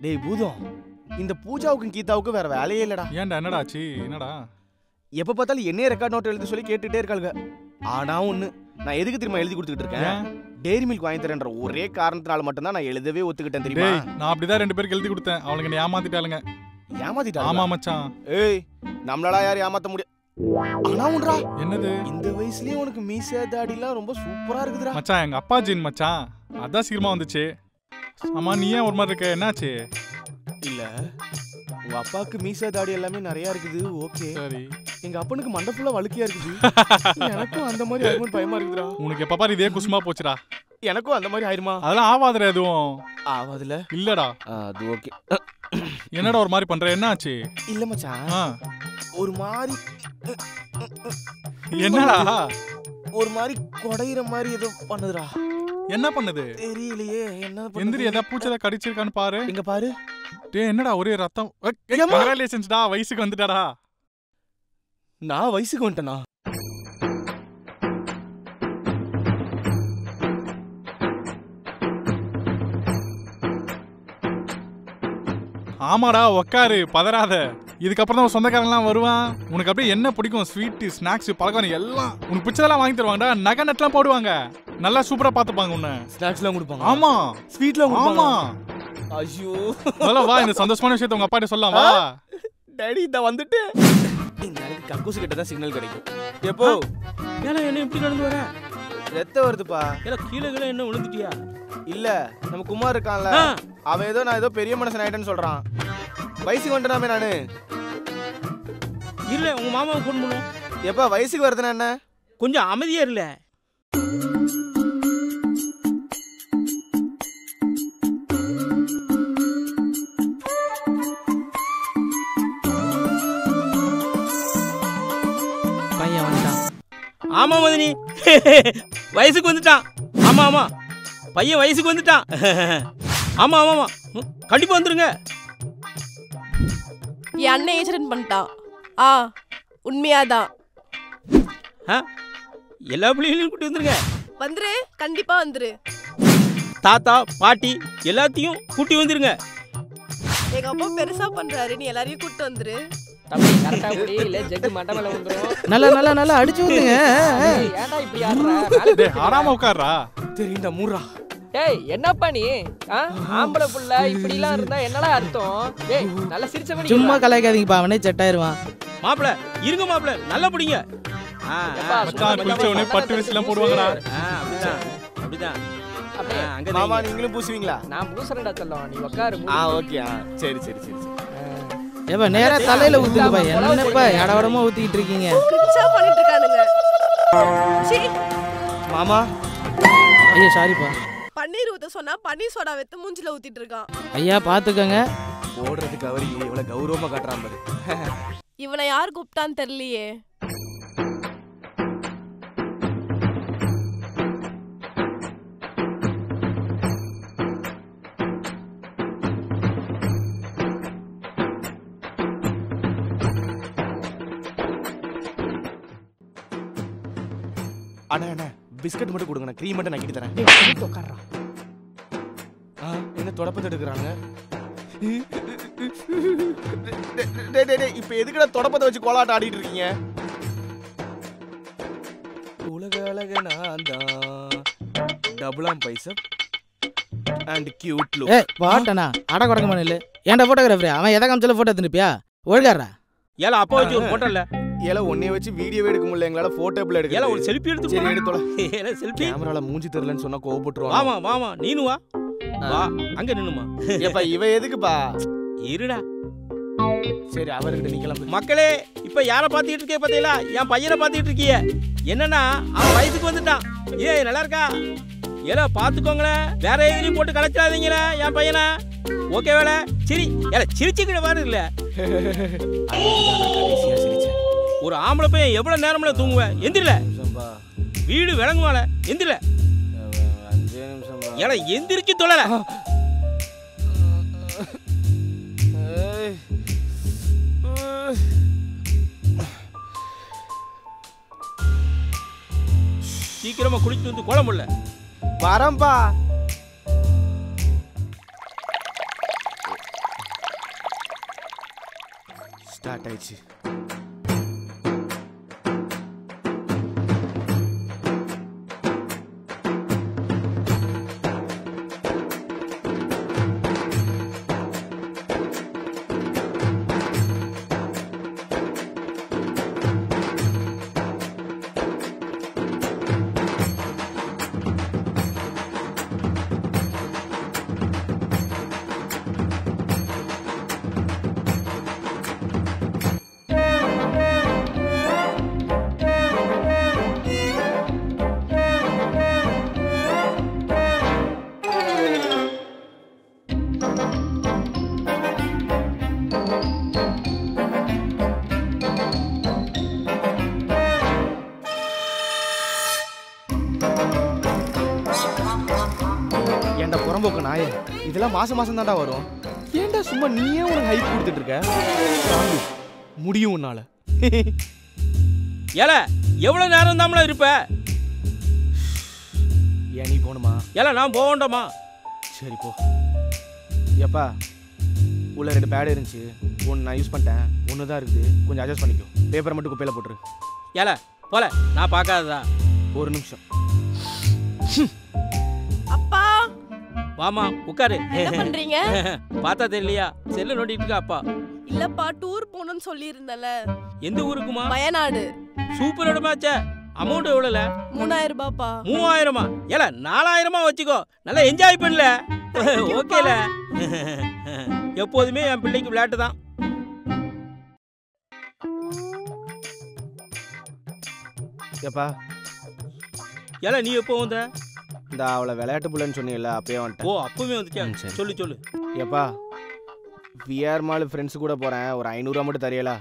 டேய் பூதம், இந்த பூஜாவுக்கும் கீதாவுக்கும் வேற வேலையே இல்லடா. ஏன்டா என்னடா ஆச்சு? என்னடா எப்ப பார்த்தாலும் என்னையே ரெக்கார்ட் நோட் எழுதி சொல்லி கேட்டுட்டே இருக்காளுங்க. ஆனா ஒண்ணு, நான் எதுக்கு திரும்ப எழுதி கொடுத்துட்டு இருக்கேன்? டெய்ரி மில்க் வாங்கி தரேன்ற ஒரே காரணத்தினால மட்டும்தான் நான் எழுதவே ஒத்துக்கிட்டேன் தெரியுமா? நான் அப்படிதான் 2 பேருக்கு எழுதி கொடுத்தேன். அவளுங்க என்ன ஏமாத்திட்டாளுங்க. ஏமாத்திட்டா? ஆமா மச்சான். ஏய், நம்மளால யார் ஏமாத்த முடியும்? ஆனா ஒன்றா, என்னது? இந்த வயசுலயே உனக்கு மீசை தாடிலாம் ரொம்ப சூப்பரா இருக்குதுடா மச்சான். எங்க அப்பா ஜீன் மச்சான், அதான் சீக்கிரமா வந்துச்சு. ஆமா, நீ ஏன் ஒரு மாதிரி இருக்க? என்னாச்சு? இல்ல, உங்க அப்பாவுக்கு மீசை தாடி எல்லாமே நிறைய இருக்குது. ஓகே, சரி. எங்க அப்பனுக்கு மண்டை ஃபுல்லா வழுக்கையா இருக்குது. எனக்கும் அந்த மாதிரி ஆகும்னு பயமா இருக்குதுடா. உனக்கு எப்ப பாரு இதே குசுமா போச்சுடா. எனக்கும் அந்த மாதிரி ஆயிருமா? அதெல்லாம் ஆவாதுடா. எதுவும் ஆவாதுல? இல்லடா. அது ஓகே. என்னடா ஒரு மாதிரி பண்ற? என்னாச்சு? இல்ல மச்சான், ஒரு மாதிரி என்னடா? ஒரு மாதிரி கொடையிற மாதிரி ஏதோ பண்ணுதுடா. என்ன பண்ணுது? தெரியலையே என்ன பண்ணுது. எந்திரி, ஏதா பூச்சதா கடிச்சிருக்கான்னு பாரு. இங்க பாரு. டேய், என்னடா ஒரே ரத்தம். கங்க்ராச்சுலேஷன்ஸ்டா, வயசுக்கு வந்துட்டாடா. நான் வயசுக்கு வந்துட்டேனா? ஆமாடா, உக்காரு, பதறாத. இதுக்கப்புறம் தான் சொந்தக்காரன்லாம் வருவான். உனக்கு அப்படியே என்ன பிடிக்கும்? ஸ்வீட்டு, ஸ்நாக்ஸ், பலகாரம் எல்லாம் உனக்கு பிடிச்சதெல்லாம் வாங்கி தருவாங்கடா. நகை நெட்லாம் போடுவாங்க. நல்லா சூப்பரா பாத்துப்பாங்க உன்னை. ஸ்நாக்ஸ்லாம் கொடுப்பாங்க? ஆமா. ஸ்வீட்லாம் கொடுப்பாங்க? ஆமா. ஐயோ, முதல்ல வா, இந்த சந்தோஷமான விஷயத்தை உங்க அப்பாட்ட சொல்லலாம். வா டாடி, இத வந்துட்டு. இந்த நாளைக்கு கக்கூசு கிட்ட தான் சிக்னல் கிடைக்கும். எப்போ ஏன்னா என்ன இப்படி நடந்து வர? ரத்தம் வருதுப்பா. ஏன்னா கீழே கீழே என்ன விழுந்துட்டியா? இல்ல, நம்ம குமார் இருக்கான்ல, அவன் ஏதோ நான் ஏதோ பெரிய மனுஷன் ஆயிட்டேன்னு சொல்றான். வயசுக்கு வந்துட்டாமே நானு. இல்ல, உங்க மாமாவை ஃபோன் பண்ணுவோம். எப்ப வயசுக்கு வருதுன்னா என்ன? கொஞ்சம் அமைதியா இல்ல. பையன் வந்துட்டான். ஆமா மதினி, வயசுக்கு வந்துட்டான். ஆமா ஆமா, பையன் வயசுக்கு வந்துட்டான். ஆமா ஆமாமா, கண்டிப்பா வந்துருங்க. என் அண்ணன் ஏஜ் அட்டெண்ட் பண்ணிட்டான். உண்மையாதான். எல்லா பிள்ளைகளையும் கூட்டி வந்துருங்க. வந்துரு, கண்டிப்பா வந்துரு. தாத்தா பாட்டி எல்லாத்தையும் கூட்டி வந்துருங்க. எங்க அப்பா பெருசா பண்றாரு, நீ எல்லாரையும் கூட்டி வந்துரு. தம்பி கரெக்ட்டா குடி, இல்ல ஜெக் மண்ட மேல வந்துரும். நல்லா அடிச்சு வந்துங்க. ஏன்டா இப்படி ஆடுற? டேய், ஆறாம உட்கார்றா. தெரியும்டா, மூடுறா. டேய், என்னப்பா நீ? ஆம்பளை புள்ள இப்படிலாம் இருந்தா என்னடா அர்த்தம்? டேய், நல்லா சிரிச்ச மாதிரி சும்மா கலாய்க்காதீங்கப்பா, அவனே செட் ஆயிருவான். மாப்ள இருங்க, மாப்ள நல்லா பிடிங்க. மச்சான், குளிச்ச உடனே பட்டு விசிலாம் போடுவாங்கடா. அப்படிதான். அங்க மாமா, நீங்களும் பூசுவீங்களா? நான் பூசறடா செல்லம், நீ உட்காரு. ஓகே. சரி. ஏப்பா நேரா தலையில ஊத்துங்கப்பா. என்னப்பா எடவடமா ஊத்திட்டு இருக்கீங்க? கிச்சா பண்ணிட்டு இருக்கானுங்க. சீ மாமா. ஐயா சாரிப்பா. பன்னீர் ஊத்த சொன்னா பன்னீர் சோடா வெத்து மூஞ்சில ஊத்திட்டு இருக்கான். ஐயா பாத்துக்கங்க. போடுறதுக்கு அவர் எவ்வளவு கௌரவமா காட்டுறான் பாரு. இவனை யார் கூப்பிட்டான்னு தெரியலையே. அண்ணா பிஸ்கட் மட்டும் கொடுங்க, க்ரீம் மட்டும் நக்கிட்டு தரேன். என்ன தொடப்பத்தை எடுக்கிறாங்க? இப்ப எதுக்குடா தொடப்பத்தை வச்சு கோலாட்டம் ஆடிட்டு இருக்கீங்க? உலக அழக நான் தான், டபுளாம் பைசப் அண்ட் கியூட் லுக். பாட்டனா அட கொடக்க மணல. ஏன்டா போட்டோகிராஃபர்? அவன் எதை காமிச்சால போட்டோ எடுத்துப்பியா? ஒழுங்காரா. ஏல அப்பா வச்சு ஒரு போட்டோ இல்ல. ஏல ஒண்ணே வச்சு வீடியோ எடுக்க முடியல, எங்களால போட்டோல எடுக்க. ஏல ஒரு செல்ஃபி எடுத்து சரி எடுத்தோல. ஏல செல்ஃபி கேமரால மூஞ்சி தெரியலன்னு சொன்னா கோவப்பட்டுருவாங்க. வாமா நீனு வா. வா அங்க நின்னுமா. ஏப்பா இவ எதுக்குப்பா? இருடா. சரி, அவர்கிட்ட நிக்கலாம். மக்களே, இப்ப யாரை பாத்துட்டு இருக்கே பாத்தீங்களா? என் பையனை பாத்துட்டு இருக்கீங்க. என்னன்னா அவன் வயசுக்கு வந்துட்டான். ஏய் நல்லா இருக்கா? ஏல பாத்துக்கோங்களே, வேற எதுலயும் போட்டு கலைச்சாதீங்களே என் பையனை. ஓகே வேலை. சரி ஏல சிரிச்சுக்கிட்ட மாதிரி இல்ல. ஒரு ஆம்பளை பையன் எவ்வளவு நேரம்ல தூங்குவேன்? எந்திரல, வீடு விளங்குவால. எந்திரல, 5 நிமிஷம். ஏல எந்திரிச்சு தொழல. சீக்கிரமா குளிச்சு வந்து கோலம் போடல. வரம்பா. ஸ்டார்ட் ஆயிடுச்சு. ஏன்டா புறம்போக்கு நாயே, இதெல்லாம் மாசம் மாசம் தான்டா வரும். ஏன்டா சும்மா நீயே உனக்கு ஹைப் கொடுத்துட்டு இருக்க? முடியும் உன்னால. ஏல எவ்வளவு நேரம் தாமல இருப்ப? ஏன் நீ போகணுமா? ஏல நான் போக வேண்டாமா? சரி போ. எப்பா உள்ள 2 பேட் இருந்துச்சு, ஒன்று நான் யூஸ் பண்ணிட்டேன், ஒன்று தான் இருக்குது, கொஞ்சம் அட்ஜஸ்ட் பண்ணிக்கோ. பேப்பரை மட்டும் குப்பையில் போட்டுரு. ஏல போல நான் பார்க்காததா? ஒரு நிமிஷம். அப்பா வாமா உட்காரு. என்ன பண்றீங்க? பார்த்தா தெரியலையா? செல்லு நோண்டிட்டு இருக்கா அப்பா. இல்லப்பா டூர் போகணும்னு சொல்லி இருந்தல. எந்த ஊருக்குமா? வயநாடு. சூப்பர் இடமாச்சே. அமௌண்ட் எவ்வளோல? 3000 ரூபாய்ப்பா. 3000மா? ஏல 4000மா வச்சுக்கோ, நல்லா என்ஜாய் பண்ணல. ஓகேல. எப்போதுமே என் பிள்ளைக்கு விளையாட்டு தான். எப்பா ஏல நீ எப்போ வந்த? இந்த அவளை விளையாட்டு புள்ளன்னு சொன்னீங்கல்ல, அப்பயே வந்துட்டேன். ஓ அப்பவே வந்துட்டியா? சரி. சொல்லு சொல்லு. எப்பா விஆர் மால் ஃப்ரெண்ட்ஸ் கூட போகிறேன், ஒரு 500 ரூபா மட்டும் தரையலா?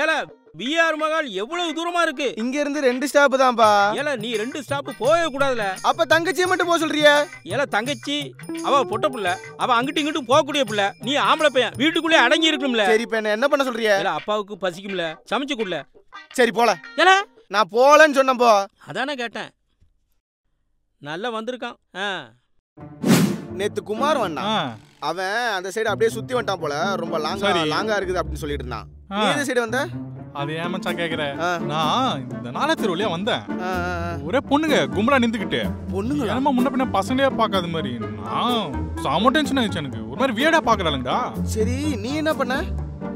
ஏல பிஆர் மகால் எவ்வளவு தூரமா இருக்கு? இங்க இருந்து 2 ஸ்டாப் தான்ப்பா. ஏல நீ 2 ஸ்டாப் போகவே கூடாதுல. அப்ப தங்கச்சியை மட்டும் போக சொல்றிய? ஏல தங்கச்சி அவ பொட்ட புள்ள, அவ அங்கிட்டு இங்கிட்டும் போகக்கூடிய புள்ள. நீ ஆம்பளை பையன், வீட்டுக்குள்ளே அடங்கி இருக்கணும்ல. சரி இப்ப என்ன பண்ண சொல்றிய? ஏல அப்பாவுக்கு பசிக்கும்ல, சமைச்சு குடுல. சரி போல. ஏல நான் போலன்னு சொன்னப்போ அதானே கேட்டேன். நல்லா வந்திருக்கான். நேத்து குமார் வந்தான், ஆ, அவன் அந்த சைடு அப்படியே சுத்தி வந்துட்டான் போல, ரொம்ப சரி. லாங்கா இருக்குது அப்படின்னு சொல்லிட்டு இருந்தான். ஆ. நீ எந்த சைடு வந்த? அது ஏன் மச்சான் கேக்குற? ஆ. நான் இந்த நாளத்திரு வழியா வந்தேன். ஆ, ஆ, ஆ. ஒரே பொண்ணுங்க கும்பலா நின்றுக்கிட்டு பொண்ணுங்களா? என்னமா முன்ன பின்ன பசங்களே பார்க்காத மாதிரி. நான் செம டென்ஷன் ஆயிடுச்சு எனக்கு. ஒரு மாதிரி வியர்டா பாக்குறாளுங்கடா. சரி நீ என்ன பண்ண?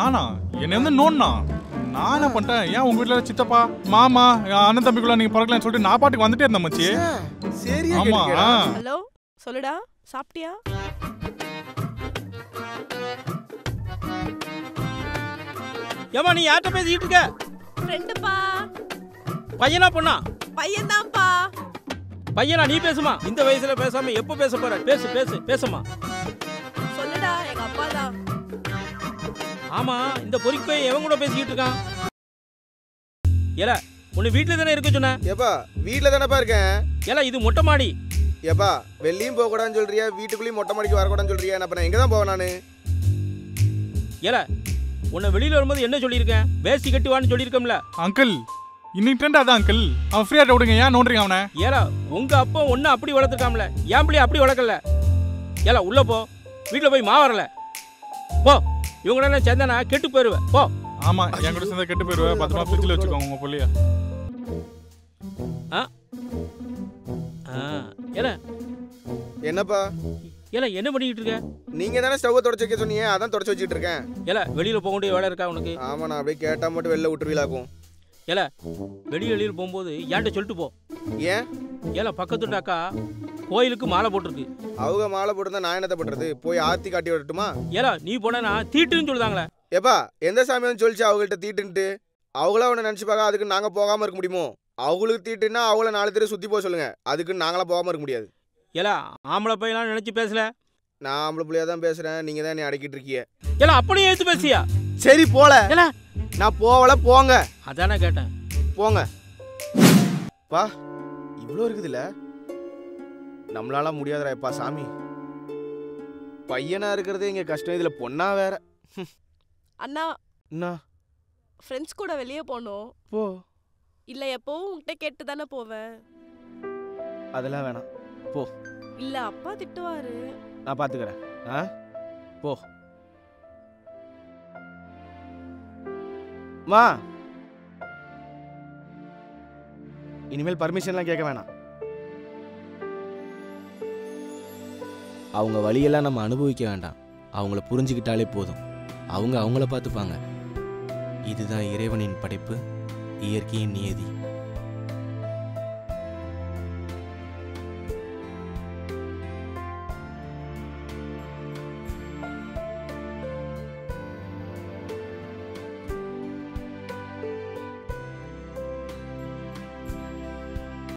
நானா என்னை வந்து நோன்னா நான் என்ன பண்ணிட்டேன், ஏன் உங்க வீட்டுல சித்தப்பா மாமா அண்ணன் தம்பிக்குள்ள நீங்க பிறக்கலாம்னு சொல்லிட்டு நான் பாட்டுக்கு வந்துட்டே இருந்தேன் மச்சி. சரியா ஆமா. கேட்டியா? ஹலோ சொல்லுடா, சாப்பிட்டியா? ஏமா நீ யார்கிட்ட பேசிக்கிட்டு இருக்க? ஃப்ரெண்டுப்பா. பையனா பொண்ணா? பையன்தான்ப்பா. பையனா? நீ பேசுமா. இந்த வயசுல பேசாம எப்ப பேச போற? பேசு பேசு பேசுமா. சொல்லுடா, எங்க அப்பா தான். ஆமா இந்த பொறிக்கு போய் எவன் கூட பேசிக்கிட்டு இருக்கான்? ஏல உன்னை வீட்டுல தானே இருக்க சொன்ன? ஏப்பா வீட்டுல தானப்பா இருக்கேன். ஏல இது மொட்டை மாடி. ஏப்பா வெளியும் போக கூடாதுன்னு சொல்றியா, வீட்டுக்குள்ளேயும் மொட்டை மாடிக்கு வரக்கூடாதுன்னு சொல்றியா? என்ன பண்ண? இங்க தான் போவேன் நானு. ஏல உன்னை வெளியில வரும்போது என்ன சொல்லியிருக்கேன்? வேஷ்டி கட்டி வான்னு சொல்லியிருக்கோம்ல. அங்கிள் இன்னைக்கு ட்ரெண்ட் அதான் அங்கிள். அவன் ஃப்ரீயா விடுங்க, ஏன் நோண்டுறீங்க அவனை? ஏல உங்க அப்பா ஒன்னு அப்படி வளர்த்துருக்காம்ல, ஏன் பிள்ளை அப்படி வளர்க்கல. ஏல உள்ள போ, வீட்டுல போய் வரல போ. இவங்களெல்லாம் சேர்ந்தா நான் கெட்டு போயிருவேன் போ. ஆமா என் கூட சேர்ந்தா கெட்டு போயிருவேன். பத்திரமா ஃப்ரிட்ஜில் வச்சுக்கோங்க உங்க புள்ளைய. ஏல என்னப்பா ஏல என்ன பண்ணிக்கிட்டு இருக்க? நீங்க தானே ஸ்டவ் தொடச்சு வைக்க சொன்னீங்க, அதான் தொடச்சு வச்சுட்டு இருக்கேன். ஏல வெளியில போக வேண்டிய வேலை இருக்கா உனக்கு? ஆமா நான் அப்படியே கேட்டா மட்டும் வெளில விட்டுருவீங்களாக்கும். ஏல வெளியில போகும்போது ஏன்ட்ட சொல்லிட்டு போ. ஏன்? ஏல பக்கத்து அக்கா கோயிலுக்கு மாலை போட்டிருக்கு. அவங்க மாலை போட்டுருந்தா நான் என்னத்த பண்றது? போய் ஆர்த்தி காட்டி விடட்டுமா? ஏல நீ போனா தீட்டுன்னு சொல்லுதாங்களே. ஏப்பா எந்த சாமி வந்து சொல்லிச்சு அவங்கள்ட்ட தீட்டுன்ட்டு? அவங்களா அவனை நினைச்சு பார்க்க, அதுக்கு நாங்க போகாம இருக்க முடியுமோ? அவங்களுக்கு தீட்டுன்னா அவங்கள 4 பேர் சுத்தி போக சொல்லுங்க, அதுக்கு நாங்களாம் போகாம இருக்க முடியாது. ஏல ஆம்பளை பையனா நினைச்சு பேசல. நான் ஆம்பளை பிள்ளையா தான் பேசுறேன், நீங்க தான் என்னை அடக்கிட்டு இருக்கீங்க. ஏல அப்படியே எடுத்து பேசியா? சரி போல. ஏல நான் போகல, போங்க. அதானே கேட்டேன். போங்க பா. இவ்வளோ இருக்குதுல்ல, நம்மளால முடியாதுடாப்பா சாமி. பையனா இருக்கிறதே இங்க கஷ்டம், இதுல பொண்ணா வேற. அண்ணா என்ன? ஃப்ரெண்ட்ஸ் கூட வெளியே போனோம். போ. இல்ல எப்பவும் உன்கிட்ட கேட்டு தானே போவேன். அதெல்லாம் வேணாம், போ. இல்ல அப்பா திட்டுவாரு. நான் பாத்துக்கிறேன். போ. மா இனிமேல் பர்மிஷன்லாம் கேட்க வேணாம். அவங்க வழியெல்லாம் நம்ம அனுபவிக்க வேண்டாம். அவங்கள புரிஞ்சுக்கிட்டாலே போதும். அவங்க அவங்கள பார்த்துப்பாங்க. இதுதான் இறைவனின் படைப்பு, இயற்கையின் நியதி.